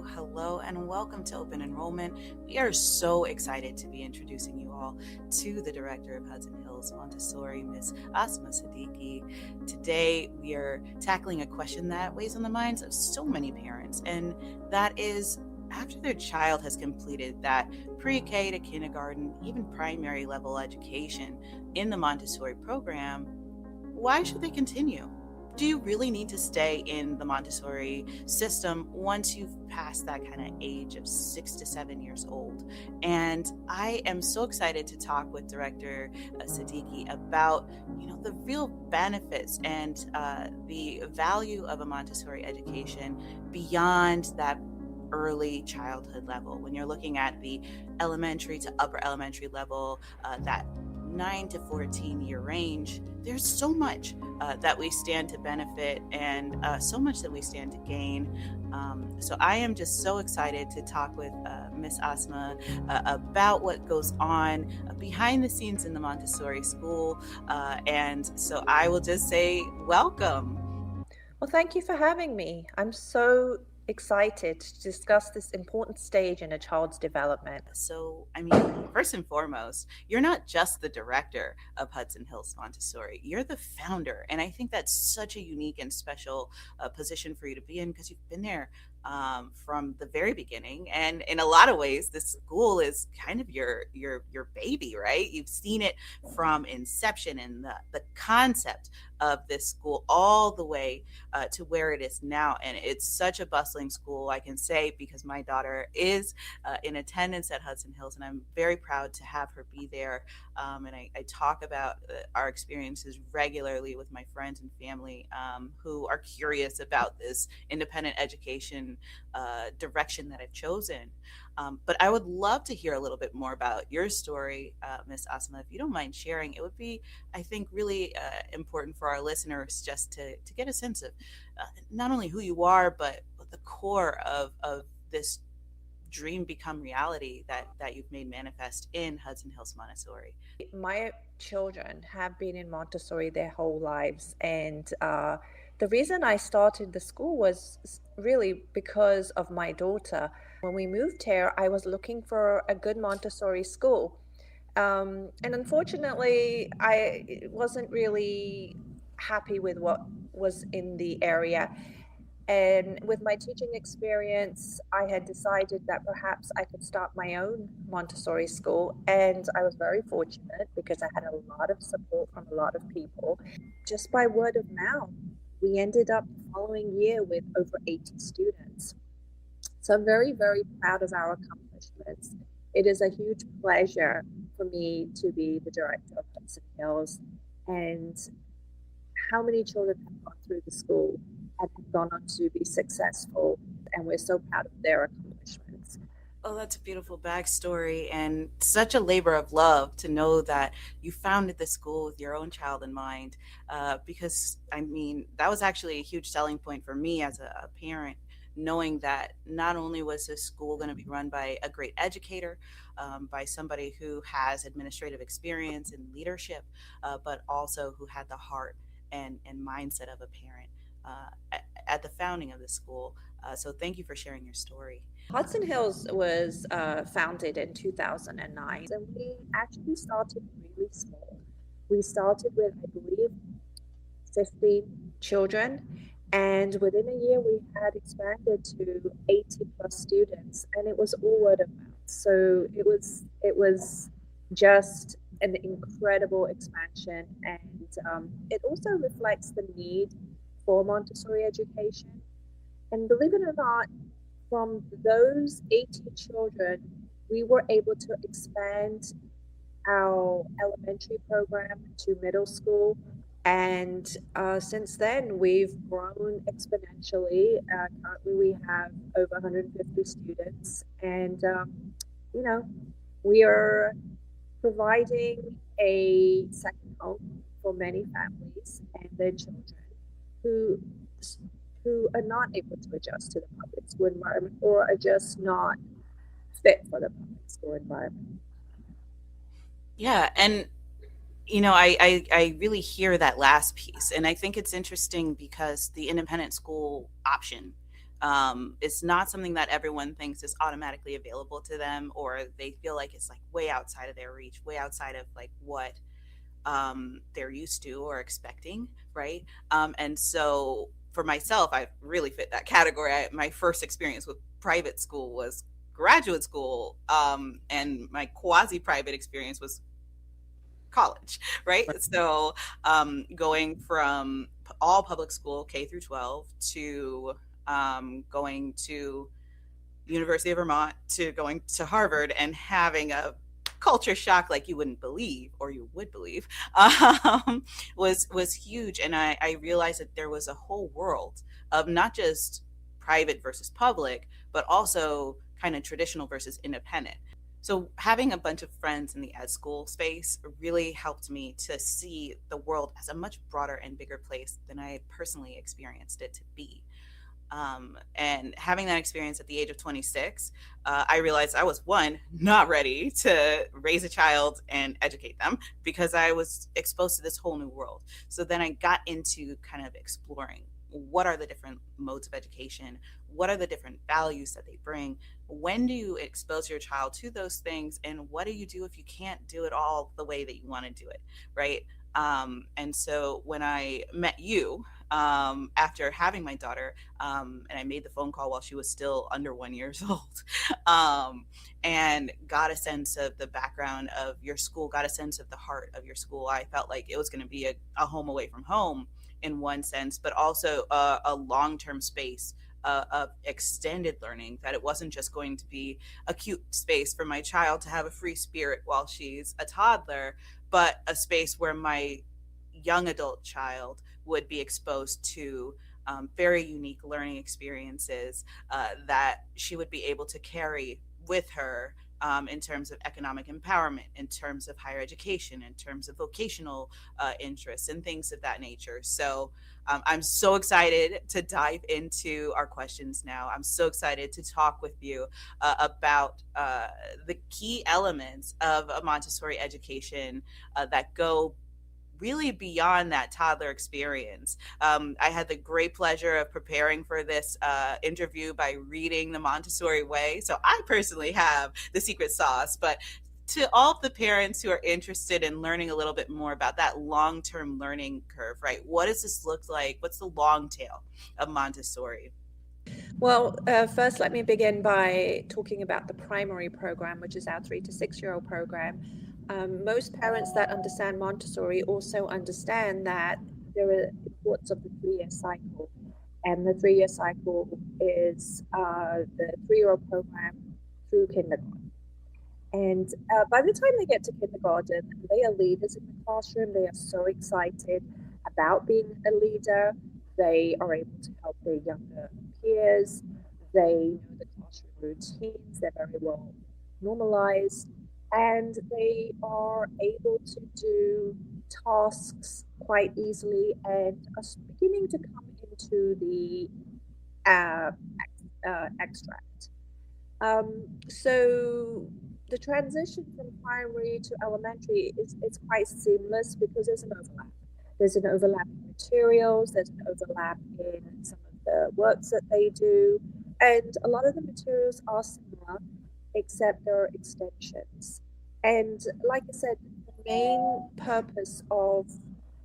hello, and welcome to Open Enrollment. We are so excited to be introducing you all to the director of Hudson Hills Montessori, Miss Asma Siddiqui. Today, we are tackling a question that weighs on the minds of so many parents, and that is after their child has completed that pre-K to kindergarten, even primary level education in the Montessori program, why should they continue? Do you really need to stay in the Montessori system once you've passed that kind of age of 6 to 7 years old? And I am so excited to talk with Director Siddiqui about, the real benefits and the value of a Montessori education beyond that early childhood level. When you're looking at the elementary to upper elementary level, that 9 to 14 year range, there's so much that we stand to benefit and so much that we stand to gain. So I am just so excited to talk with Miss Asma about what goes on behind the scenes in the Montessori school. And so I will just say welcome. Well, thank you for having me. I'm so excited to discuss this important stage in a child's development. So, I mean, first and foremost, you're not just the director of Hudson Hills Montessori, you're the founder. And I think that's such a unique and special position for you to be in because you've been there from the very beginning. And in a lot of ways, the school is kind of your baby, right? You've seen it from inception and the concept of this school all the way to where it is now. And it's such a bustling school, I can say, because my daughter is in attendance at Hudson Hills, and I'm very proud to have her be there. And I talk about our experiences regularly with my friends and family who are curious about this independent education direction that I've chosen. But I would love to hear a little bit more about your story, Miss Asma. If you don't mind sharing, it would be, I think, really important for our listeners just to get a sense of not only who you are, but the core of this dream become reality that you've made manifest in Hudson Hills Montessori. My children have been in Montessori their whole lives, and the reason I started the school was really because of my daughter. When we moved here, I was looking for a good Montessori school. And unfortunately, I wasn't really happy with what was in the area. And with my teaching experience, I had decided that perhaps I could start my own Montessori school. And I was very fortunate because I had a lot of support from a lot of people. Just by word of mouth, we ended up the following year with over 80 students. So I'm very, very proud of our accomplishments. It is a huge pleasure for me to be the director of Hudson Hills, and how many children have gone through the school and have gone on to be successful, and we're so proud of their accomplishments. Oh, that's a beautiful backstory and such a labor of love to know that you founded the school with your own child in mind. Because, I mean, that was actually a huge selling point for me as a parent, knowing that not only was this school going to be run by a great educator, by somebody who has administrative experience and leadership, but also who had the heart and mindset of a parent at the founding of the school. So, thank you for sharing your story. Hudson Hills was founded in 2009, and we actually started really small. We started with, I believe, 15 children, and within a year we had expanded to 80 plus students, and it was all word of mouth. So it was just an incredible expansion, and it also reflects the need for Montessori education. And believe it or not, from those 80 children, we were able to expand our elementary program to middle school. And since then, we've grown exponentially. Currently, we have over 150 students. And, you know, we are providing a second home for many families and their children who who are not able to adjust to the public school environment or are just not fit for the public school environment. Yeah, and I really hear that last piece, and I think it's interesting because the independent school option It's not something that everyone thinks is automatically available to them, or they feel like it's like way outside of their reach, way outside of like what they're used to or expecting, right? And so for myself, I really fit that category. My first experience with private school was graduate school, and my quasi private experience was college, right? So going from all public school, K through 12, to going to University of Vermont, to going to Harvard and having a culture shock like you wouldn't believe, or you would believe, was huge. And I realized that there was a whole world of not just private versus public, but also kind of traditional versus independent. So having a bunch of friends in the ed school space really helped me to see the world as a much broader and bigger place than I personally experienced it to be. And having that experience at the age of 26, I realized I was, one, not ready to raise a child and educate them because I was exposed to this whole new world. So then I got into kind of exploring what are the different modes of education, what are the different values that they bring, when do you expose your child to those things, and what do you do if you can't do it all the way that you want to do it, right? And so when I met you, after having my daughter, and I made the phone call while she was still under 1 years old, and got a sense of the background of your school, got a sense of the heart of your school. I felt like it was going to be a home away from home in one sense, but also a long-term space of extended learning, that it wasn't just going to be a cute space for my child to have a free spirit while she's a toddler, but a space where my young adult child would be exposed to very unique learning experiences that she would be able to carry with her, in terms of economic empowerment, in terms of higher education, in terms of vocational interests, and things of that nature. So I'm so excited to dive into our questions now. I'm so excited to talk with you about the key elements of a Montessori education that go really beyond that toddler experience. I had the great pleasure of preparing for this interview by reading The Montessori Way. So I personally have the secret sauce, but to all of the parents who are interested in learning a little bit more about that long-term learning curve, right? What does this look like? What's the long tail of Montessori? Well, first, let me begin by talking about the primary program, which is our 3 to 6 year old program. Most parents that understand Montessori also understand that there are importance of the 3 year cycle. And the 3 year cycle is the 3 year old program through kindergarten. And by the time they get to kindergarten, they are leaders in the classroom. They are so excited about being a leader. They are able to help their younger peers. They know the classroom routines. They're very well normalized. And they are able to do tasks quite easily and are beginning to come into the extract. So the transition from primary to elementary is quite seamless because there's an overlap. There's an overlap in materials, there's an overlap in some of the works that they do, and a lot of the materials are similar, except there are extensions. And like I said, the main purpose of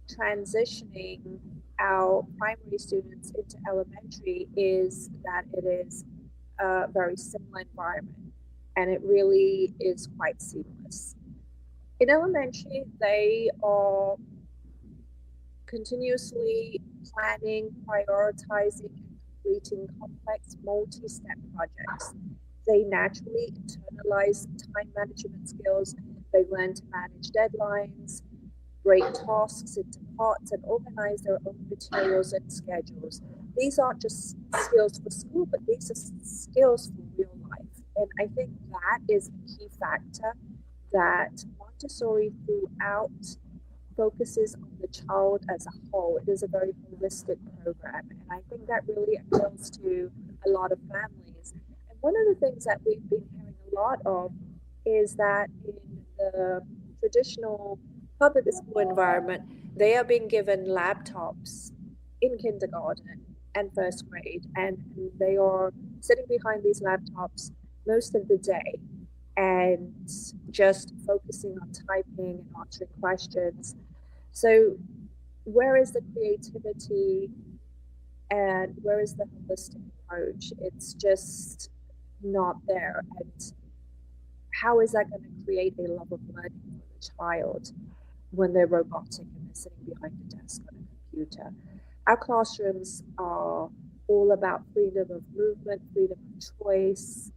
transitioning our primary students into elementary is that it is a very similar environment, and it really is quite seamless. In elementary, they are continuously planning, prioritizing, and completing complex multi-step projects. They naturally internalize time management skills. They learn to manage deadlines, break tasks into parts, and organize their own materials and schedules. These aren't just skills for school, but these are skills for real life. And I think that is a key factor that Montessori throughout focuses on the child as a whole. It is a very holistic program, and I think that really appeals to a lot of families. And one of the things that we've been hearing a lot of is that in the traditional public school environment, they are being given laptops in kindergarten, and first grade, and they are sitting behind these laptops most of the day and just focusing on typing and answering questions. So, where is the creativity and where is the holistic approach? It's just not there. And how is that going to create a love of learning for the child when they're robotic and they're sitting behind a desk on a computer? Our classrooms are all about freedom of movement, freedom of choice,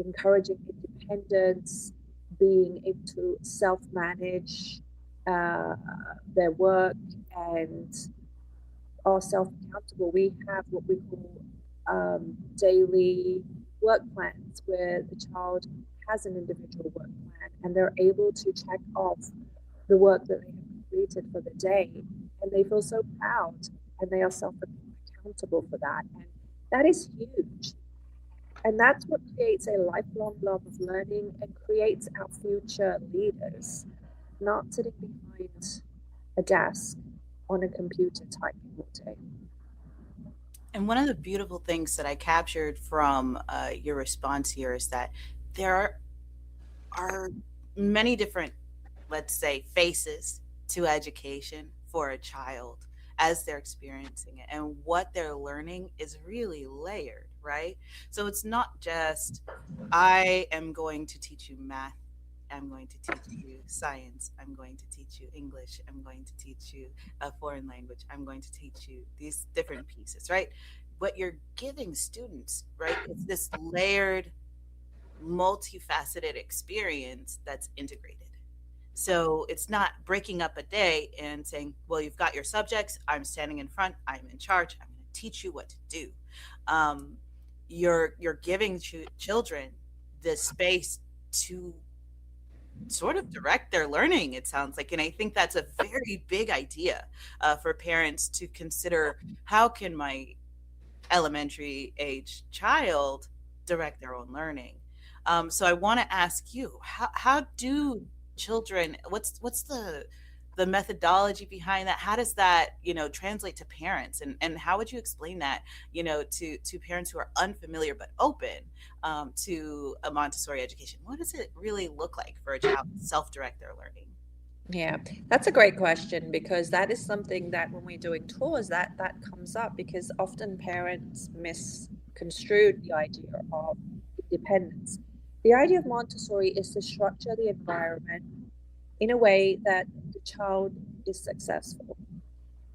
encouraging independence, being able to self manage uh, their work and are self accountable. We have what we call daily work plans where the child has an individual work plan and they're able to check off the work that they have completed for the day, and they feel so proud and they are self accountable for that. And that is huge. And that's what creates a lifelong love of learning and creates our future leaders, not sitting behind a desk on a computer typing all day. And one of the beautiful things that I captured from your response here is that there are many different, let's say, faces to education for a child as they're experiencing it. And what they're learning is really layered, right? So it's not just, I am going to teach you math. I'm going to teach you science. I'm going to teach you English. I'm going to teach you a foreign language. I'm going to teach you these different pieces, right? What you're giving students, right? It's this layered, multifaceted experience that's integrated. So it's not breaking up a day and saying, well, you've got your subjects. I'm standing in front. I'm in charge. I'm going to teach you what to do. Um, you're giving children the space to sort of direct their learning, it sounds like. And I think that's a very big idea for parents to consider. How can my elementary age child direct their own learning? So I want to ask you, how do children, what's the methodology behind that? How does that, translate to parents? And how would you explain that, to parents who are unfamiliar but open to a Montessori education? What does it really look like for a child to self-direct their learning? Yeah, that's a great question because that is something that when we're doing tours, that comes up because often parents misconstrued the idea of independence. The idea of Montessori is to structure the environment in a way that the child is successful.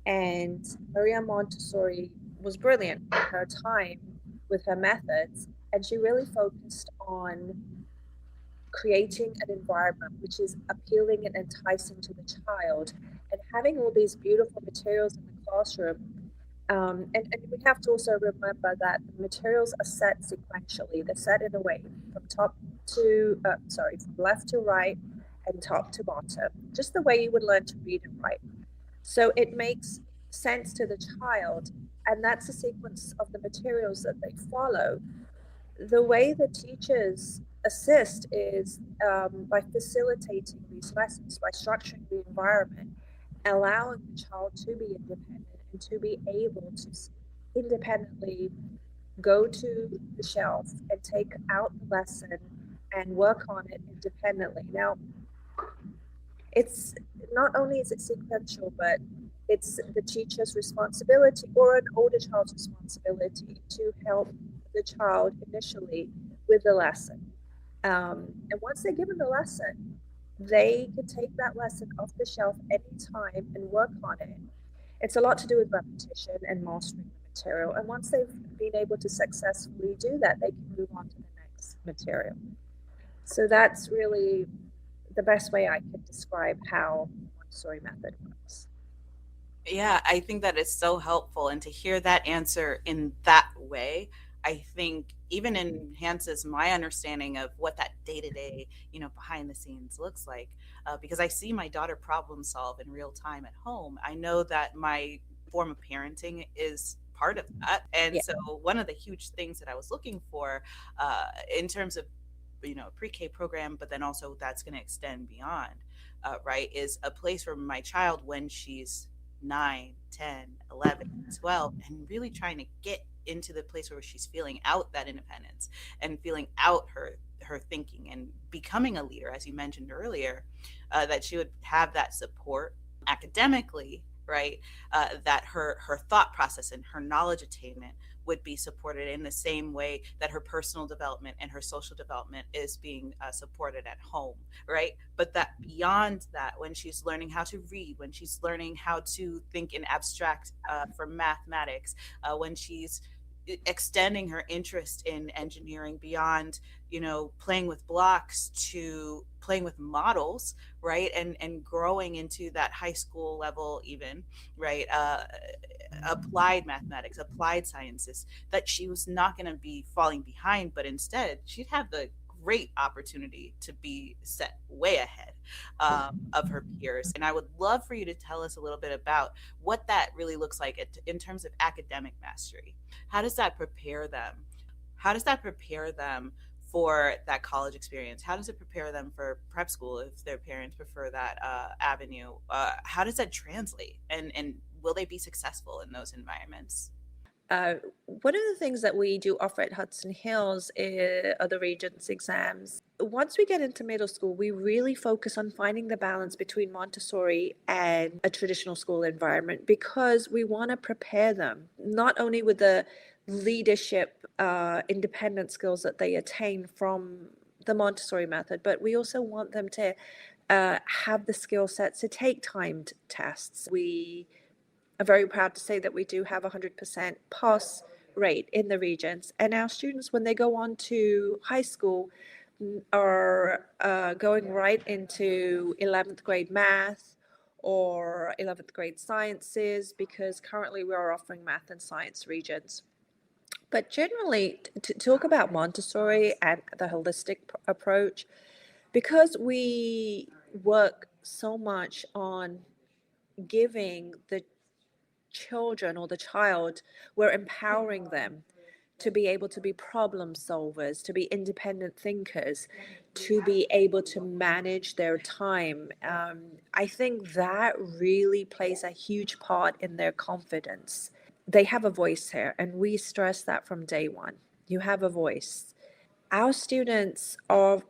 And Maria Montessori was brilliant in her time with her methods, and she really focused on creating an environment which is appealing and enticing to the child and having all these beautiful materials in the classroom. And we have to also remember that the materials are set sequentially. They're set in a way from from left to right and top to bottom, just the way you would learn to read and write. So it makes sense to the child, and that's the sequence of the materials that they follow. The way the teachers assist is by facilitating these lessons, by structuring the environment, allowing the child to be independent and to be able to independently go to the shelf and take out the lesson and work on it independently. Now, it's not only is it sequential, but it's the teacher's responsibility or an older child's responsibility to help the child initially with the lesson. And once they're given the lesson, they can take that lesson off the shelf anytime and work on it. It's a lot to do with repetition and mastering the material. And once they've been able to successfully do that, they can move on to the next material. So that's really the best way I can describe how the Montessori method works. Yeah, I think that is so helpful. And to hear that answer in that way, I think even enhances my understanding of what that day to day, behind the scenes looks like. Because I see my daughter problem solve in real time at home. I know that my form of parenting is part of that. And Yeah. so one of the huge things that I was looking for in terms of, a pre-K program, but then also that's going to extend beyond, right, is a place for my child when she's 9, 10, 11, 12, and really trying to get into the place where she's feeling out that independence and feeling out her thinking and becoming a leader, as you mentioned earlier, that she would have that support academically, right? That her thought process and her knowledge attainment would be supported in the same way that her personal development and her social development is being supported at home, right? But that beyond that, when she's learning how to read, when she's learning how to think in abstract for mathematics, when she's extending her interest in engineering beyond, playing with blocks to playing with models, right? And growing into that high school level even, right? Applied mathematics, applied sciences, that she was not going to be falling behind, but instead she'd have the great opportunity to be set way ahead of her peers. And I would love for you to tell us a little bit about what that really looks like in terms of academic mastery. How does that prepare them? How does that prepare them for that college experience? How does it prepare them for prep school if their parents prefer that avenue? How does that translate? And will they be successful in those environments? Uh, One of the things that we do offer at Hudson Hills are the Regents exams. Once we get into middle school, we really focus on finding the balance between Montessori and a traditional school environment because we want to prepare them not only with the leadership, independent skills that they attain from the Montessori method, but we also want them to have the skill sets to take timed tests. We are very proud to say that we do have a 100% pass rate in the Regents, and our students, when they go on to high school, are going right into 11th grade math or 11th grade sciences, because currently we are offering math and science Regents. But generally, to talk about Montessori and the holistic approach, because we work so much on giving the children or the child, we're empowering them to be able to be problem solvers, to be independent thinkers, to be able to manage their time. I think that really plays a huge part in their confidence. They have a voice here, and we stress that from day one. You have a voice. Our students are,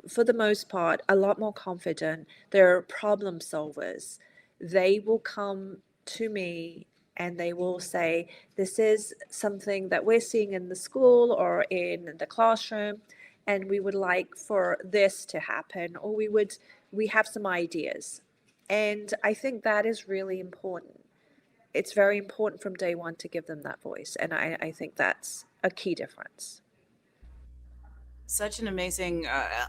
for the most part, a lot more confident. They're problem solvers. They will come to me and they will say, this is something that we're seeing in the school or in the classroom, and we would like for this to happen, or we have some ideas. And I think that is really important. It's very important from day one to give them that voice. And I think that's a key difference. Such an amazing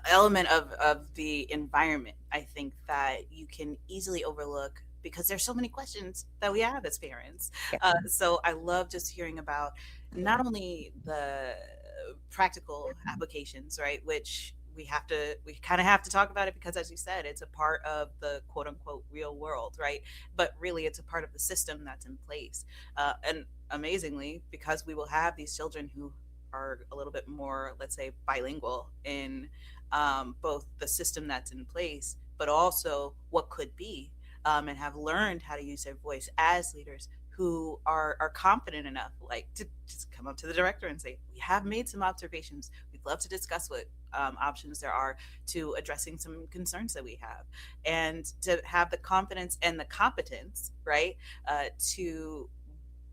element of the environment, I think, that you can easily overlook because there's so many questions that we have as parents. Yeah. So I love just hearing about not only the practical applications, right, which we kind of have to talk about it because, as you said, it's a part of the quote unquote real world, right? But really, it's a part of the system that's in place. And amazingly, because we will have these children who are a little bit more, let's say, bilingual in both the system that's in place, but also what could be, and have learned how to use their voice as leaders who are confident enough, like, to just come up to the director and say, we have made some observations. We'd love to discuss what options there are to addressing some concerns that we have, and to have the confidence and the competence, right, to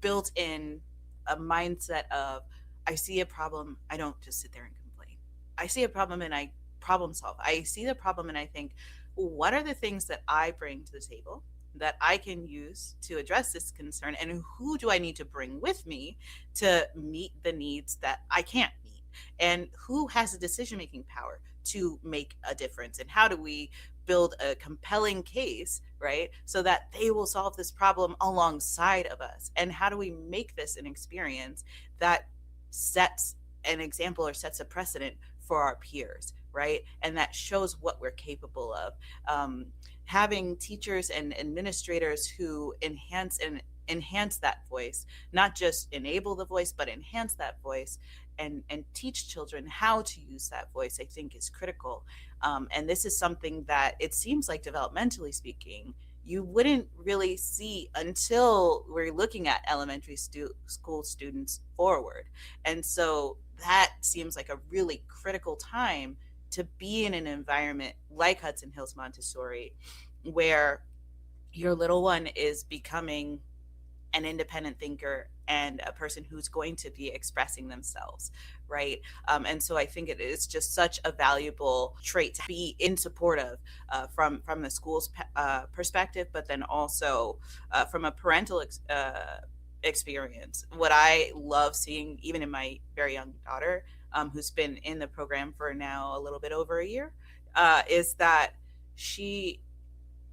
build in a mindset of, I see a problem, I don't just sit there and complain. I see a problem and I problem solve. I see the problem and I think, what are the things that I bring to the table that I can use to address this concern, and who do I need to bring with me to meet the needs that I can't meet? And who has the decision making power to make a difference? And how do we build a compelling case, right, so that they will solve this problem alongside of us? And how do we make this an experience that sets an example or sets a precedent for our peers, right? And that shows what we're capable of. Having teachers and administrators who enhance that voice, not just enable the voice, but enhance that voice, and teach children how to use that voice, I think, is critical. And this is something that, it seems like, developmentally speaking, you wouldn't really see until we're looking at elementary school students forward. And so that seems like a really critical time to be in an environment like Hudson Hills Montessori, where your little one is becoming an independent thinker and a person who's going to be expressing themselves, right? And so I think it is just such a valuable trait to be in support of, from the school's perspective, but then also from a parental experience. What I love seeing, even in my very young daughter, who's been in the program for now a little bit over a year, is that she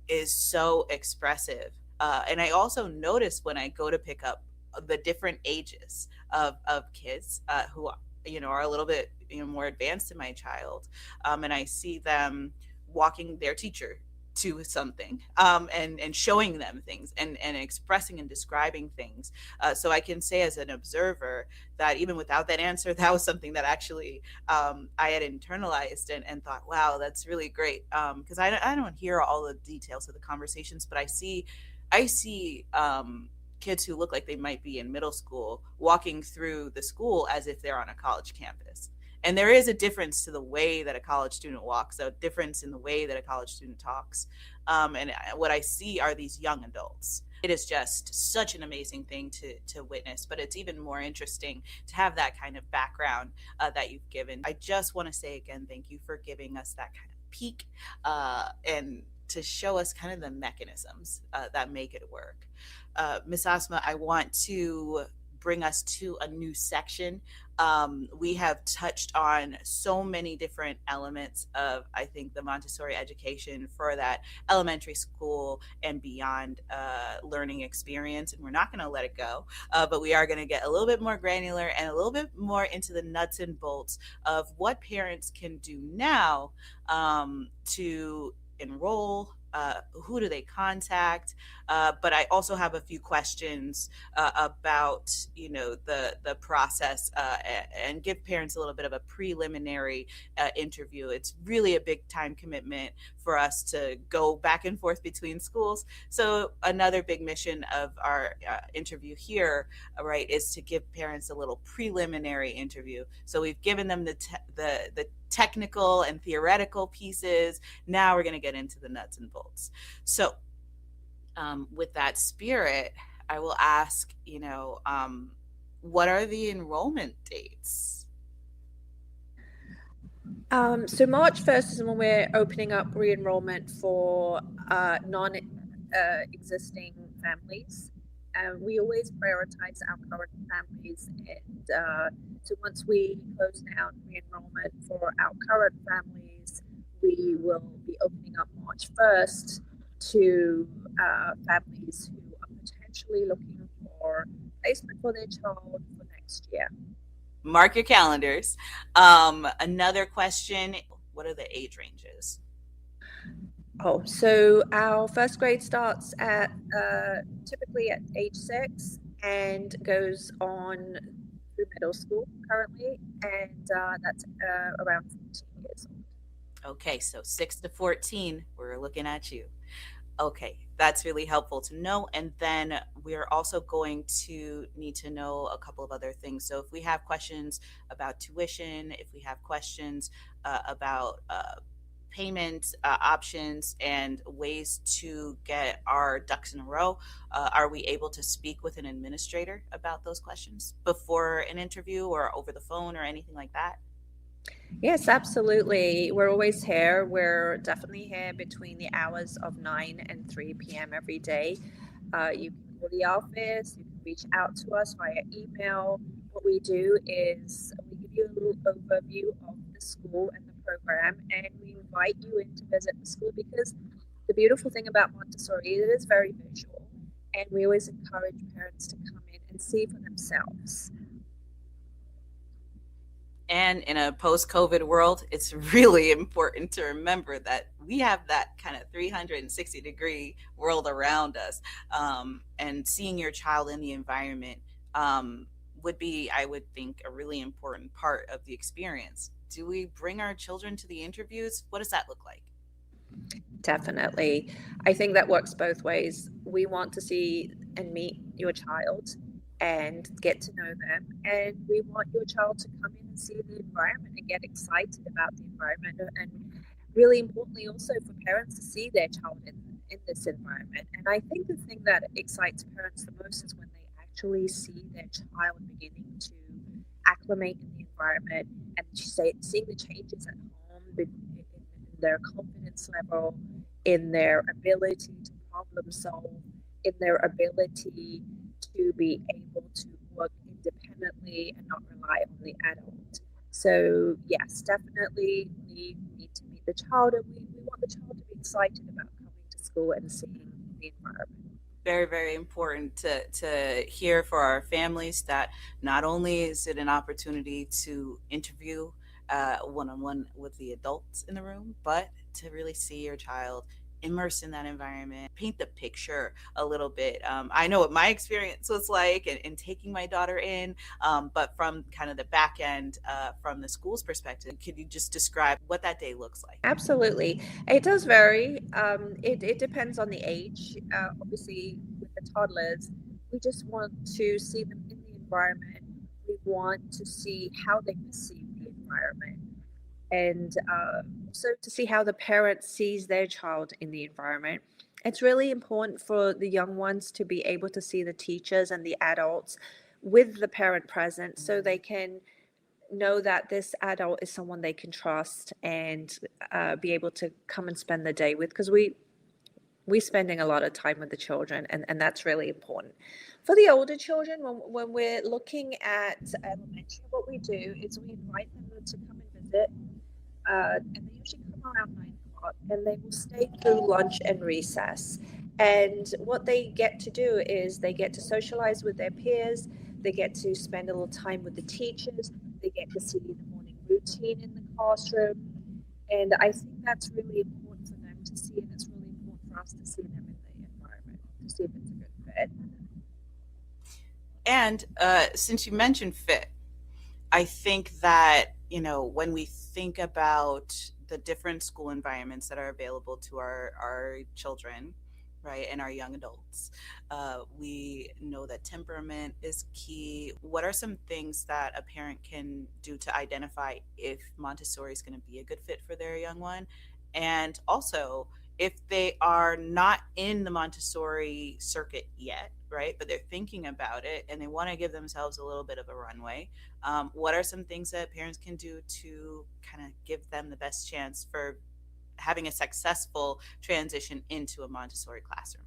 is so expressive. And I also notice when I go to pick up the different ages of kids who, are a little bit, more advanced than my child. And I see them walking their teacher to something, and showing them things, and expressing and describing things. So I can say as an observer that even without that answer, that was something that actually I had internalized, and thought, wow, that's really great. Because I don't hear all the details of the conversations, but I see kids who look like they might be in middle school walking through the school as if they're on a college campus. And there is a difference to the way that a college student walks, a difference in the way that a college student talks. And what I see are these young adults. It is just such an amazing thing to witness, but it's even more interesting to have that kind of background that you've given. I just want to say again, thank you for giving us that kind of peek, and to show us kind of the mechanisms that make it work. Miss Asma, I want to bring us to a new section. We have touched on so many different elements of, I think, the Montessori education for that elementary school and beyond learning experience, and we're not going to let it go, but we are going to get a little bit more granular and a little bit more into the nuts and bolts of what parents can do now to enroll. Who do they contact? But I also have a few questions about, the process, and give parents a little bit of a preliminary interview. It's really a big time commitment for us to go back and forth between schools. So another big mission of our interview here, right, is to give parents a little preliminary interview. So we've given them the technical and theoretical pieces. Now we're going to get into the nuts and bolts. So with that spirit, I will ask, what are the enrollment dates? So March 1st is when we're opening up re-enrollment for non-existing families. We always prioritize our current families, and so once we close down re-enrollment for our current families, we will be opening up March 1st to families who are potentially looking for placement for their child for next year. Mark your calendars. Another question, what are the age ranges? Oh, so our first grade starts at typically at age 6 and goes on through middle school currently, and that's around 14 years old. Okay, so 6 to 14, we're looking at you. Okay, that's really helpful to know. And then we're also going to need to know a couple of other things. So if we have questions about tuition, if we have questions about payment options and ways to get our ducks in a row, are we able to speak with an administrator about those questions before an interview or over the phone or anything like that? Yes, absolutely. We're always here. We're definitely here between the hours of 9 and 3 p.m. every day. You can call the office, you can reach out to us via email. What we do is we give you a little overview of the school and the program, and we invite you in to visit the school, because the beautiful thing about Montessori is it is very visual, and we always encourage parents to come in and see for themselves. And in a post-COVID world, it's really important to remember that we have that kind of 360-degree world around us. And seeing your child in the environment would be, I would think, a really important part of the experience. Do we bring our children to the interviews? What does that look like? Definitely. I think that works both ways. We want to see and meet your child and get to know them. And we want your child to come in and see the environment and get excited about the environment. And really importantly, also for parents to see their child in this environment. And I think the thing that excites parents the most is when they actually see their child beginning to acclimate in the environment and seeing the changes at home in their confidence level, in their ability to problem solve, in their ability to be able to work independently and not rely on the adult. So yes, definitely we need to meet the child, and we want the child to be excited about coming to school and seeing the environment. Very, very important to hear for our families that not only is it an opportunity to interview one-on-one with the adults in the room, but to really see your child immersed in that environment, paint the picture a little bit. I know what my experience was like in taking my daughter in, but from kind of the back end, from the school's perspective, could you just describe what that day looks like? Absolutely. It does vary. It depends on the age. Obviously, with the toddlers, we just want to see them in the environment. We want to see how they perceive the environment, and also to see how the parent sees their child in the environment. It's really important for the young ones to be able to see the teachers and the adults with the parent present so they can know that this adult is someone they can trust and be able to come and spend the day with, because we're spending a lot of time with the children, and that's really important. For the older children, when we're looking at elementary, what we do is we invite them to come and visit, and they usually come around 9 o'clock, and they will stay through lunch and recess. And what they get to do is they get to socialize with their peers, they get to spend a little time with the teachers, they get to see the morning routine in the classroom. And I think that's really important for them to see, and it's really important for us to see them in the environment to see if it's a good fit. And since you mentioned fit, I think that, when we think about the different school environments that are available to our children, right, and our young adults, we know that temperament is key. What are some things that a parent can do to identify if Montessori is going to be a good fit for their young one? And also, if they are not in the Montessori circuit yet, right, but they're thinking about it and they want to give themselves a little bit of a runway, what are some things that parents can do to kind of give them the best chance for having a successful transition into a Montessori classroom?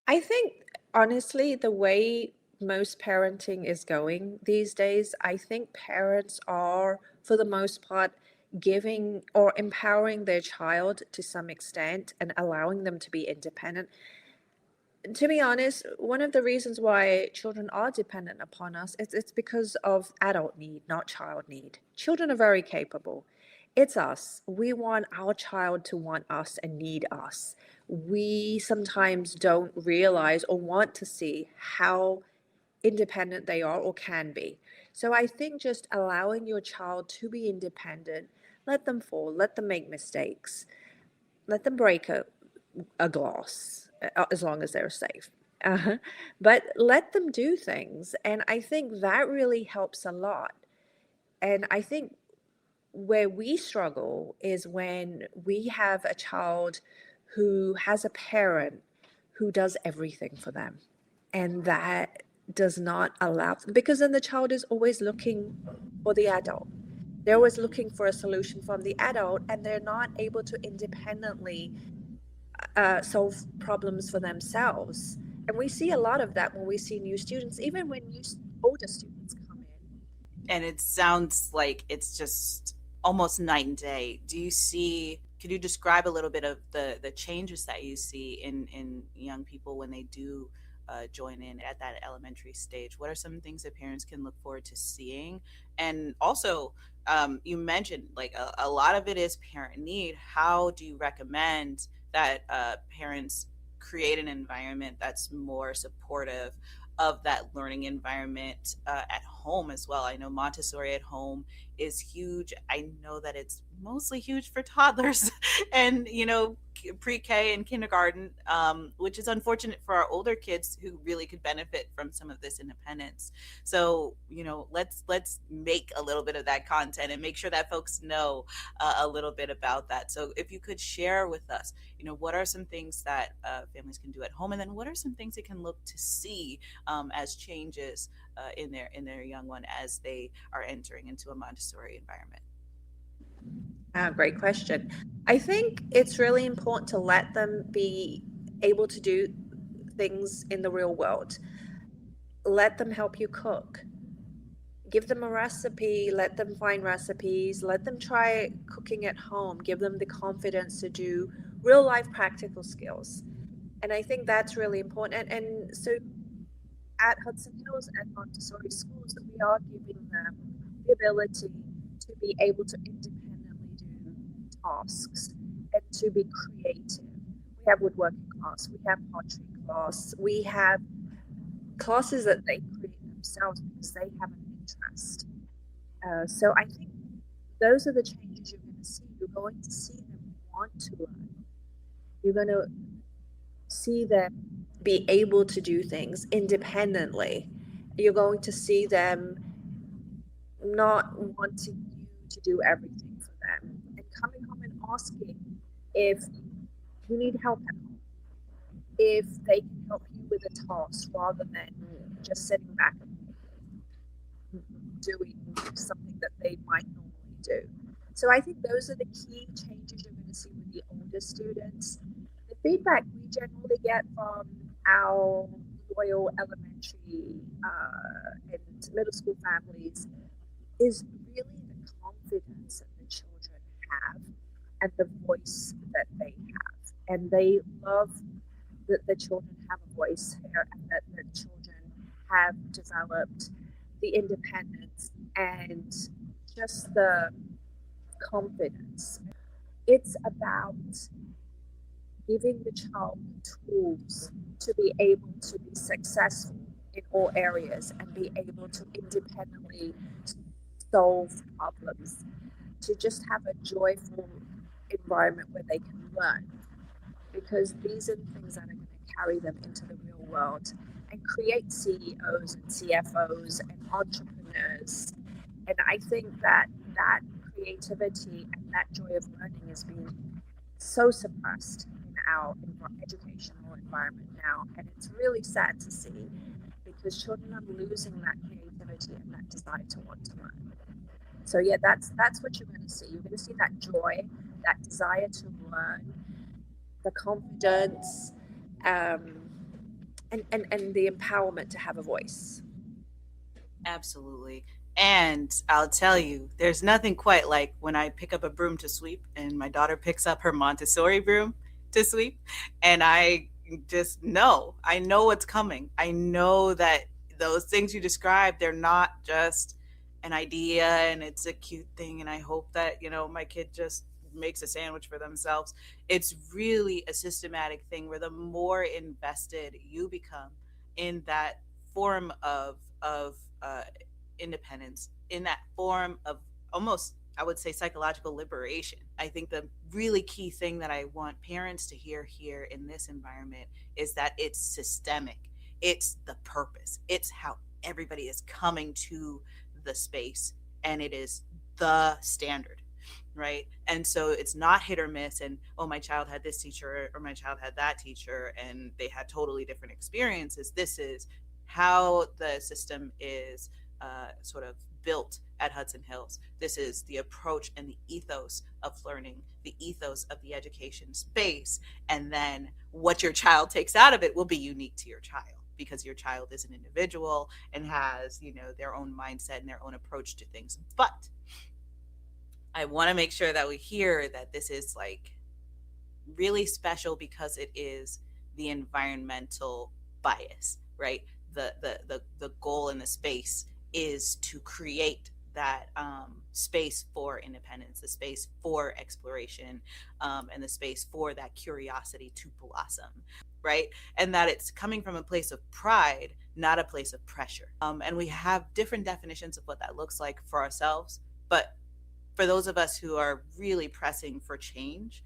I think, honestly, the way most parenting is going these days, I think parents are, for the most part, giving or empowering their child to some extent and allowing them to be independent. To be honest, one of the reasons why children are dependent upon us is it's because of adult need, not child need. Children are very capable. It's us. We want our child to want us and need us. We sometimes don't realize or want to see how independent they are or can be. So I think just allowing your child to be independent, let them fall, let them make mistakes, let them break a glass, as long as they're safe. Uh-huh. But let them do things. And I think that really helps a lot. And I think where we struggle is when we have a child who has a parent who does everything for them. And that does not allow, because then the child is always looking for the adult. They're always looking for a solution from the adult, and they're not able to independently solve problems for themselves. And we see a lot of that when we see new students, even when older students come in. And it sounds like it's just almost night and day. Could you describe a little bit of the changes that you see in young people when they do join in at that elementary stage? What are some things that parents can look forward to seeing? And also, you mentioned like a lot of it is parent need. How do you recommend that parents create an environment that's more supportive of that learning environment at home as well. I know Montessori at home is huge. I know that it's mostly huge for toddlers and, pre-K and kindergarten, which is unfortunate for our older kids who really could benefit from some of this independence. So, let's make a little bit of that content and make sure that folks know a little bit about that. So if you could share with us, what are some things that families can do at home, and then what are some things they can look to see as changes in their young one as they are entering into a Montessori environment? Great question. I think it's really important to let them be able to do things in the real world. Let them help you cook. Give them a recipe, let them find recipes, let them try cooking at home, give them the confidence to do real life practical skills. And I think that's really important. And so at Hudson Hills and Montessori schools, we are giving them the ability to be able to independently do tasks and to be creative. We have woodworking class, we have pottery class, we have classes that they create themselves because they have an interest. So I think those are the changes you're going to see. You're going to see them want to learn. You're going to see them be able to do things independently. You're going to see them not wanting you to do everything for them and coming home and asking if you need help at home, if they can help you with a task rather than just sitting back and doing something that they might normally do. So I think those are the key changes you're going to see with the older students. The feedback we generally get from our loyal elementary and middle school families is really the confidence that the children have and the voice that they have. And they love that the children have a voice here and that the children have developed the independence and just the confidence. It's about giving the child tools to be able to be successful in all areas and be able to independently solve problems, to just have a joyful environment where they can learn, because these are the things that are going to carry them into the real world and create CEOs and CFOs and entrepreneurs. And I think that that creativity and that joy of learning is being so suppressed in our educational environment now. And it's really sad to see, because children are losing that creativity and that desire to want to learn. So yeah, that's what you're going to see. You're going to see that joy, that desire to learn, the confidence, and the empowerment to have a voice. Absolutely. And I'll tell you, there's nothing quite like when I pick up a broom to sweep and my daughter picks up her Montessori broom to sweep. And I know what's coming. I know that those things you described, they're not just an idea and it's a cute thing. And I hope that, my kid just makes a sandwich for themselves. It's really a systematic thing where the more invested you become in that form of independence, in that form of almost, I would say, psychological liberation. I think the really key thing that I want parents to hear here in this environment is that it's systemic. It's the purpose. It's how everybody is coming to the space, and it is the standard, right? And so it's not hit or miss, and oh, my child had this teacher or my child had that teacher and they had totally different experiences. This is how the system is sort of built at Hudson Hills. This is the approach and the ethos of learning, the ethos of the education space. And then what your child takes out of it will be unique to your child, because your child is an individual and has, their own mindset and their own approach to things. But I want to make sure that we hear that this is like really special because it is the environmental bias, right? The goal in the space is to create that space for independence, the space for exploration, and the space for that curiosity to blossom. right? And that it's coming from a place of pride, not a place of pressure. And we have different definitions of what that looks like for ourselves. But for those of us who are really pressing for change,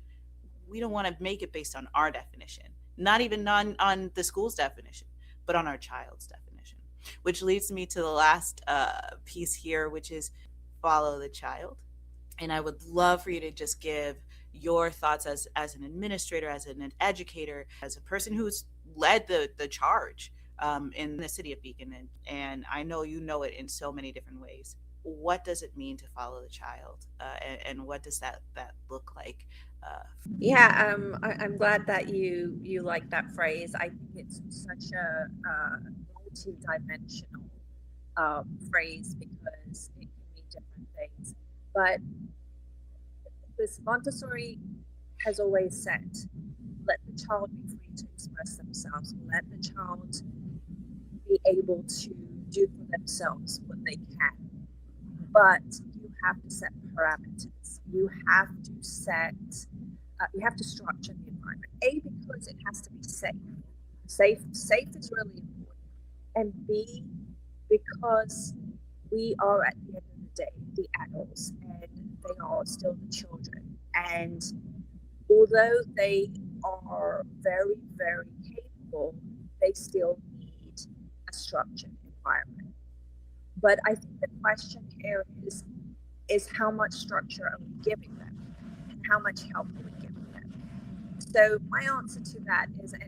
we don't want to make it based on our definition, not even on the school's definition, but on our child's definition. Which leads me to the last piece here, which is follow the child. And I would love for you to just give your thoughts as an administrator, as an educator, as a person who's led the charge in the city of Beacon. And I know you know it in so many different ways. What does it mean to follow the child? And what does that look like? Yeah, I'm glad that you like that phrase. I think it's such a multi-dimensional phrase because it can mean different things. But this Montessori has always said, let the child be free to express themselves. Let the child be able to do for themselves what they can. But you have to set parameters. You have to you have to structure the environment. A, because it has to be safe. Safe is really important. And B, because we are at the end of the day the adults and they are still the children. And although they are very, very capable, they still need a structured environment. But I think the question here is how much structure are we giving them and how much help are we giving them? So my answer to that is, and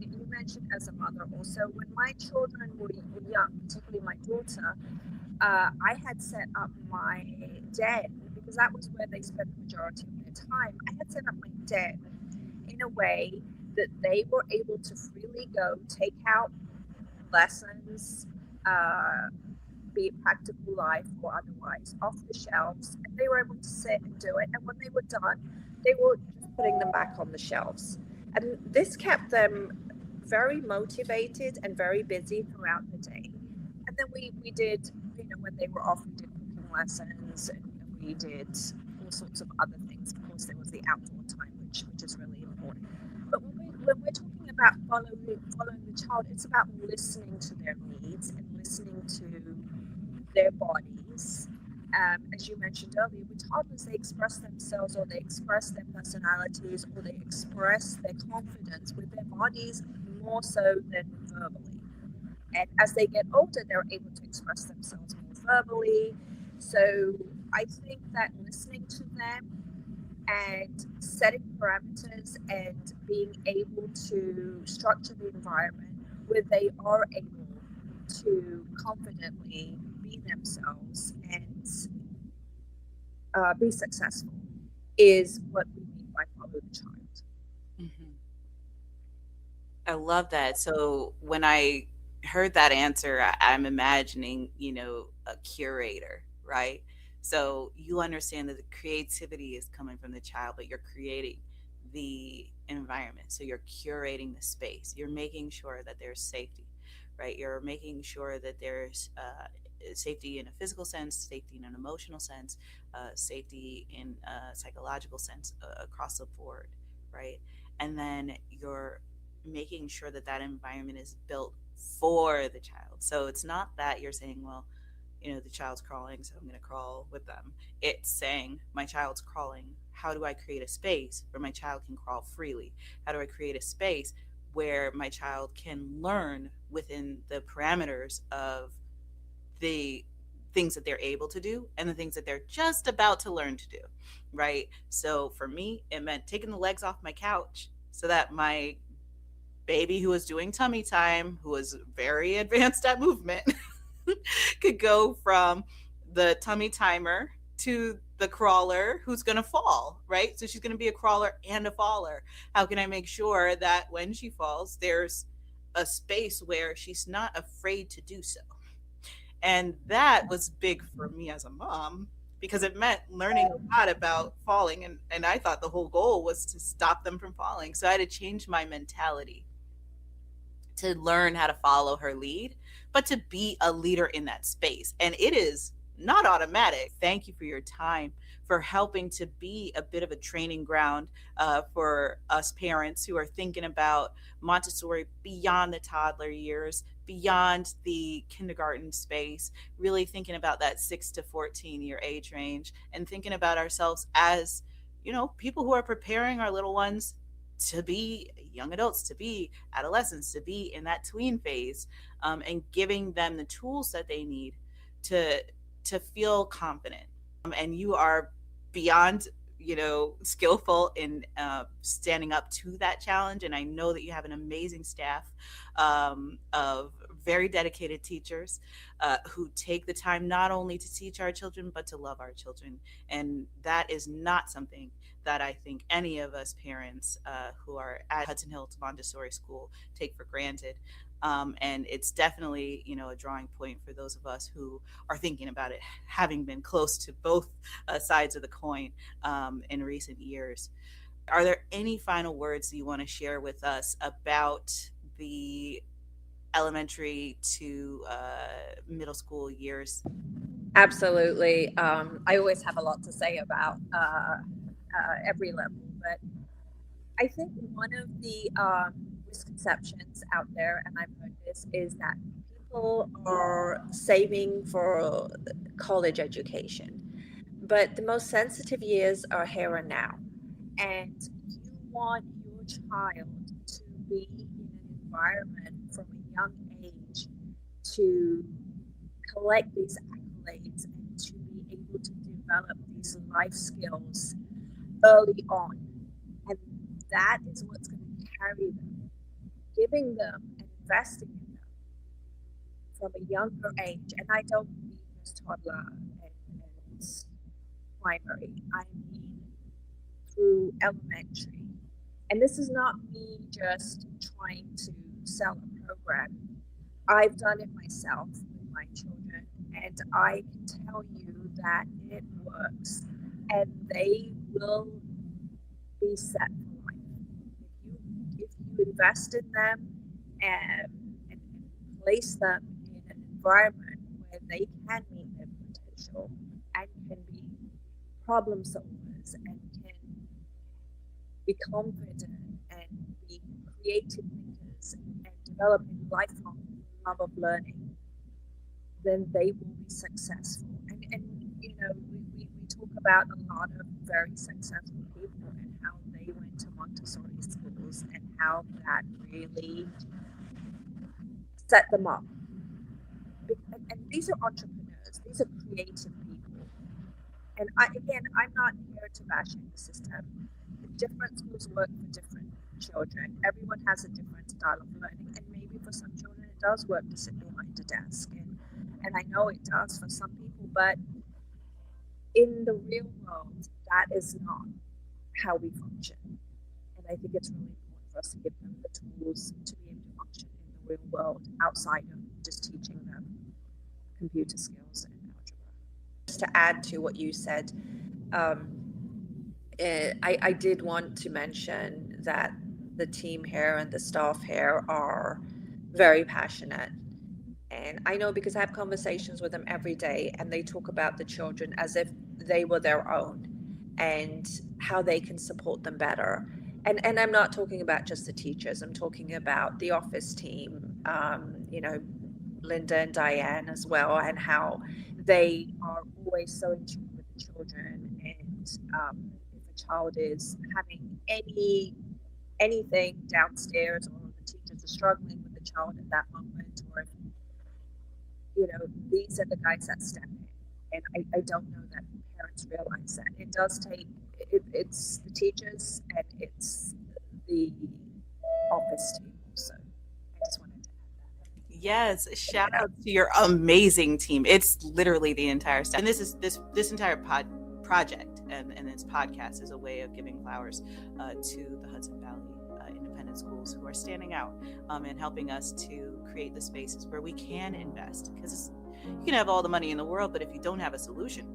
you mentioned as a mother also, when my children were young, particularly my daughter, I had set up my den, because that was where they spent the majority of their time. I had set up my den in a way that they were able to freely go, take out lessons, be it practical life or otherwise, off the shelves, and they were able to sit and do it. And when they were done, they were just putting them back on the shelves. And this kept them very motivated and very busy throughout the day. And then we did, when they were off, we did cooking lessons and we did all sorts of other things. Of course, there was the outdoor time, which is really important. But when we're talking about following the child, it's about listening to their needs and listening to their bodies. As you mentioned earlier, with toddlers, they express themselves or they express their personalities or they express their confidence with their bodies more so than verbally. And as they get older, they're able to express themselves more verbally. So I think that listening to them and setting parameters and being able to structure the environment where they are able to confidently be themselves and be successful is what we mean by follow the child. Mm-hmm. I love that. So when I heard that answer, I'm imagining, a curator, right? So you understand that the creativity is coming from the child, but you're creating the environment. So you're curating the space. You're making sure that there's safety, right? You're making sure that there's safety in a physical sense, safety in an emotional sense, safety in a psychological sense across the board, right? And then you're making sure that that environment is built for the child. So it's not that you're saying, well, the child's crawling, so I'm going to crawl with them. It's saying, my child's crawling. How do I create a space where my child can crawl freely? How do I create a space where my child can learn within the parameters of the things that they're able to do and the things that they're just about to learn to do, right? So for me, it meant taking the legs off my couch so that my baby who was doing tummy time, who was very advanced at movement, could go from the tummy timer to the crawler who's going to fall, right? So she's going to be a crawler and a faller. How can I make sure that when she falls, there's a space where she's not afraid to do so? And that was big for me as a mom because it meant learning a lot about falling. And I thought the whole goal was to stop them from falling. So I had to change my mentality to learn how to follow her lead, but to be a leader in that space. And it is not automatic. Thank you for your time, for helping to be a bit of a training ground for us parents who are thinking about Montessori beyond the toddler years, beyond the kindergarten space, really thinking about that 6 to 14-year age range, and thinking about ourselves as, people who are preparing our little ones to be young adults, to be adolescents, to be in that tween phase, and giving them the tools that they need to feel confident. And you are beyond, skillful in standing up to that challenge. And I know that you have an amazing staff of very dedicated teachers who take the time not only to teach our children but to love our children. And that is not something that I think any of us parents who are at Hudson Hills Montessori School take for granted. And it's definitely, a drawing point for those of us who are thinking about it, having been close to both sides of the coin in recent years. Are there any final words that you want to share with us about the elementary to middle school years? Absolutely. I always have a lot to say about every level, but I think one of the misconceptions out there, and I've heard this, is that people are saving for college education. But the most sensitive years are here and now. And you want your child to be in an environment from a young age to collect these accolades and to be able to develop these life skills early on. And that is what's going to carry them, giving them and investing in them from a younger age. And I don't mean just toddler and primary, I mean through elementary. And this is not me just trying to sell a program. I've done it myself with my children, and I can tell you that it works, and they will be set for life. If you invest in them and place them in an environment where they can meet their potential and can be problem solvers and can be confident and be creative thinkers and develop a lifelong love of learning, then they will be successful. And we talk about a lot of very successful people and how they went to Montessori schools and how that really set them up. And these are entrepreneurs, these are creative people. And I'm not here to bash the system. Different schools work for different children. Everyone has a different style of learning, and maybe for some children it does work to sit behind a desk, and I know it does for some people, but in the real world, that is not how we function. And I think it's really important for us to give them the tools to be able to function in the real world outside of just teaching them computer skills and algebra. Just to add to what you said, I did want to mention that the team here and the staff here are very passionate. And I know because I have conversations with them every day, and they talk about the children as if they were their own and how they can support them better. And I'm not talking about just the teachers. I'm talking about the office team, Linda and Diane as well, and how they are always so in tune with the children. And if a child is having anything downstairs, or the teachers are struggling with the child at that moment, or if these are the guys that step in. And I don't know that parents realize that. It does take, it's the teachers and it's the office team. So I just wanted to add that. Yes, shout out to your amazing team. It's literally the entire staff. And this entire project and this podcast is a way of giving flowers to the Hudson Valley independent schools who are standing out and helping us to create the spaces where we can invest. Because you can have all the money in the world, but if you don't have a solution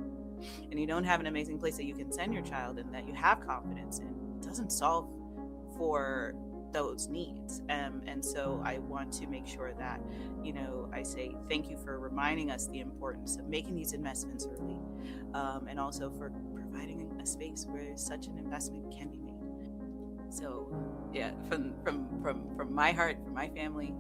and you don't have an amazing place that you can send your child and that you have confidence in, it doesn't solve for those needs. And so I want to make sure that, I say thank you for reminding us the importance of making these investments early, and also for providing a space where such an investment can be made. So yeah, from my heart, from my family,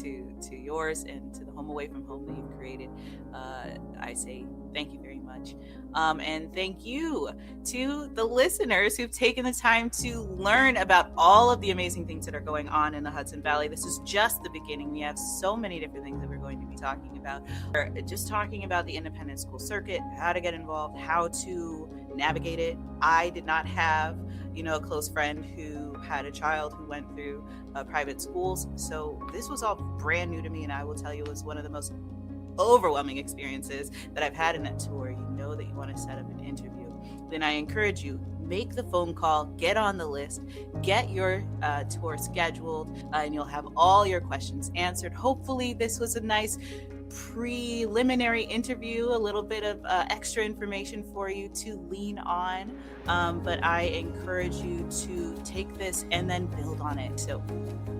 to yours, and to the home away from home that you've created, I say thank you very much. And thank you to the listeners who've taken the time to learn about all of the amazing things that are going on in the Hudson Valley. This is just the beginning. We have so many different things that we're going to be talking about. We're just talking about the independent school circuit, how to get involved, how to navigate it. I did not have, a close friend who had a child who went through private schools. So this was all brand new to me, and I will tell you, it was one of the most overwhelming experiences that I've had in that tour. You know that you want to set up an interview. Then I encourage you, make the phone call, get on the list, get your tour scheduled, and you'll have all your questions answered. Hopefully this was a nice preliminary interview, a little bit of extra information for you to lean on, but I encourage you to take this and then build on it. So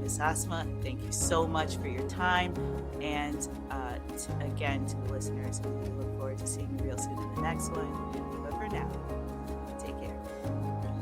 Ms. Asma, thank you so much for your time, and again, to the listeners, we look forward to seeing you real soon in the next one. But for now,